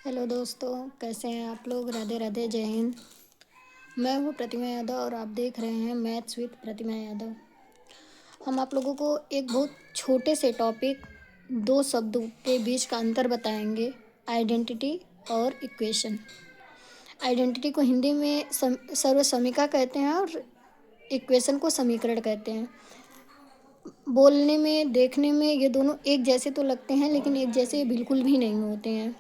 Hello दोस्तों, कैसे हैं आप लोग। राधे राधे, जय हिंद। मैं हूँ प्रतिमा यादव और आप देख रहे हैं मैथ्स विद प्रतिमा यादव। हम आप लोगों को एक बहुत छोटे से टॉपिक, दो शब्दों के बीच का अंतर बताएंगे, आइडेंटिटी और इक्वेशन। आइडेंटिटी को हिंदी में सर्वसमीका कहते हैं और इक्वेशन को समीकरण कहते हैं। बोलने में, देखने में ये दोनों एक जैसे तो लगते हैं, लेकिन एक जैसे बिल्कुल भी नहीं होते हैं।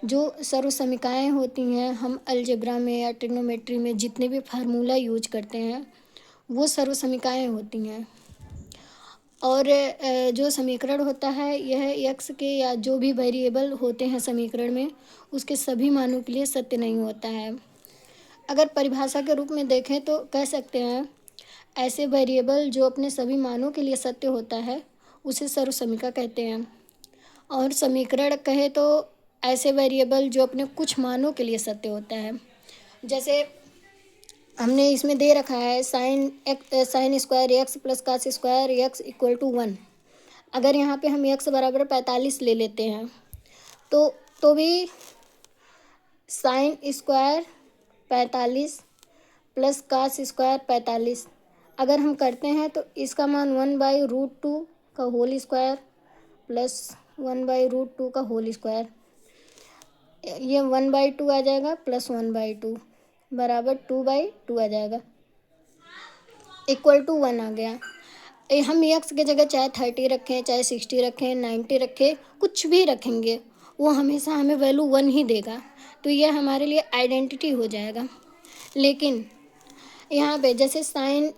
जो सर्वसमीकाएँ होती हैं, हम अलजेब्रा में या ट्रिग्नोमेट्री में जितने भी फार्मूला यूज करते हैं, वो सर्वसमीकाएँ होती हैं। और जो समीकरण होता है, यह एक्स के या जो भी वेरिएबल होते हैं समीकरण में, उसके सभी मानों के लिए सत्य नहीं होता है। अगर परिभाषा के रूप में देखें तो कह सकते हैं, ऐसे वेरिएबल जो अपने सभी मानों के लिए सत्य होता है, उसे सर्वसमीका कहते हैं। और समीकरण कहे तो ऐसे वेरिएबल जो अपने कुछ मानों के लिए सत्य होता है। जैसे हमने इसमें दे रखा है sine square x plus cos square x equal to 1। अगर यहाँ पे हम एक्स बराबर 45 ले लेते हैं तो भी sine square 45 plus cos square 45 अगर हम करते हैं तो इसका मान 1/√2 का होल स्क्वायर प्लस 1/√2 का होल स्क्वायर, ये 1/2 आ जाएगा प्लस 1/2 बराबर 2/2 आ जाएगा, इक्वल टू 1 आ गया। हम एक्स की जगह चाहे 30 रखें, चाहे 60 रखें, 90 रखें, कुछ भी रखेंगे, वो हमेशा हमें वैल्यू 1 ही देगा। तो यह हमारे लिए आइडेंटिटी हो जाएगा। लेकिन यहाँ पे जैसे साइन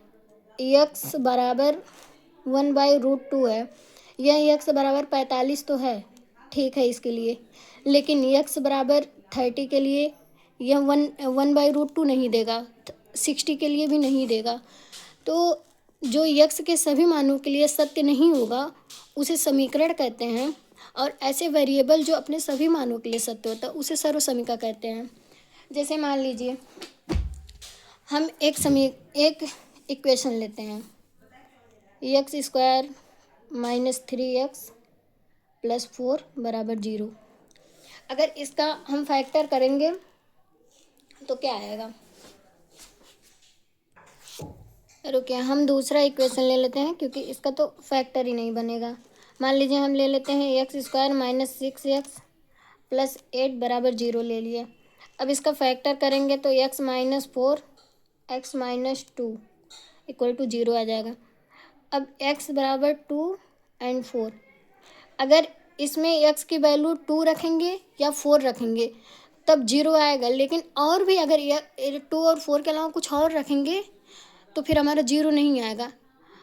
एक्स बराबर 1/√2 है, यह एक्स बराबर 45 तो है, ठीक है इसके लिए, लेकिन एक्स बराबर 30 के लिए यह 1/√2 नहीं देगा, 60 के लिए भी नहीं देगा। तो जो एक्स के सभी मानों के लिए सत्य नहीं होगा, उसे समीकरण कहते हैं। और ऐसे वेरिएबल जो अपने सभी मानों के लिए सत्य होता है, उसे सर्वसमीका कहते हैं। जैसे मान लीजिए हम एक इक्वेशन लेते हैं, x square minus 3x plus 4 बराबर 0। अगर इसका हम फैक्टर करेंगे तो क्या आएगा। रुकिए, हम दूसरा इक्वेशन ले लेते हैं, क्योंकि इसका तो फैक्टर ही नहीं बनेगा। मान लीजिए हम ले लेते हैं x square minus 6x plus 8 बराबर 0 ले लिए। अब इसका फैक्टर करेंगे तो x minus 4 x minus 2 equal to 0 आ जाएगा। अब x बराबर 2 एंड 4, अगर इसमें x की वैल्यू 2 रखेंगे या 4 रखेंगे तब 0 आएगा। लेकिन और भी अगर 2 और 4 के अलावा कुछ और रखेंगे तो फिर हमारा 0 नहीं आएगा।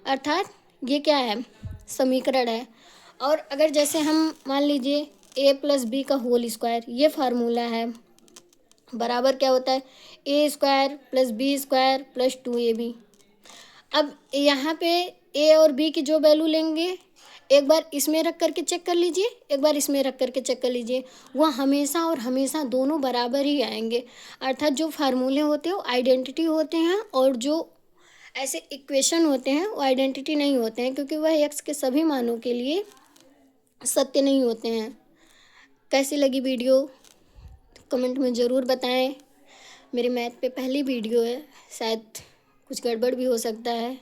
अर्थात ये क्या है, समीकरण है। और अगर जैसे हम मान लीजिए a प्लस बी का होल स्क्वायर, ये फार्मूला है, बराबर क्या होता है, a square plus b square plus 2ab। अब यहाँ पे ए और बी की जो वैल्यू लेंगे, एक बार इसमें रख करके चेक कर लीजिए, एक बार इसमें रख करके चेक कर लीजिए, वह हमेशा और हमेशा दोनों बराबर ही आएंगे। अर्थात जो फार्मूले होते हैं वो आइडेंटिटी होते हैं, और जो ऐसे इक्वेशन होते हैं वो आइडेंटिटी नहीं होते हैं, क्योंकि वह एक्स के सभी मानों के लिए सत्य नहीं होते हैं। कैसी लगी वीडियो कमेंट में ज़रूर बताएं। मेरे मैथ पे पहली वीडियो है, शायद कुछ गड़बड़ भी हो सकता है।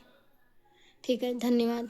ठीक है, धन्यवाद।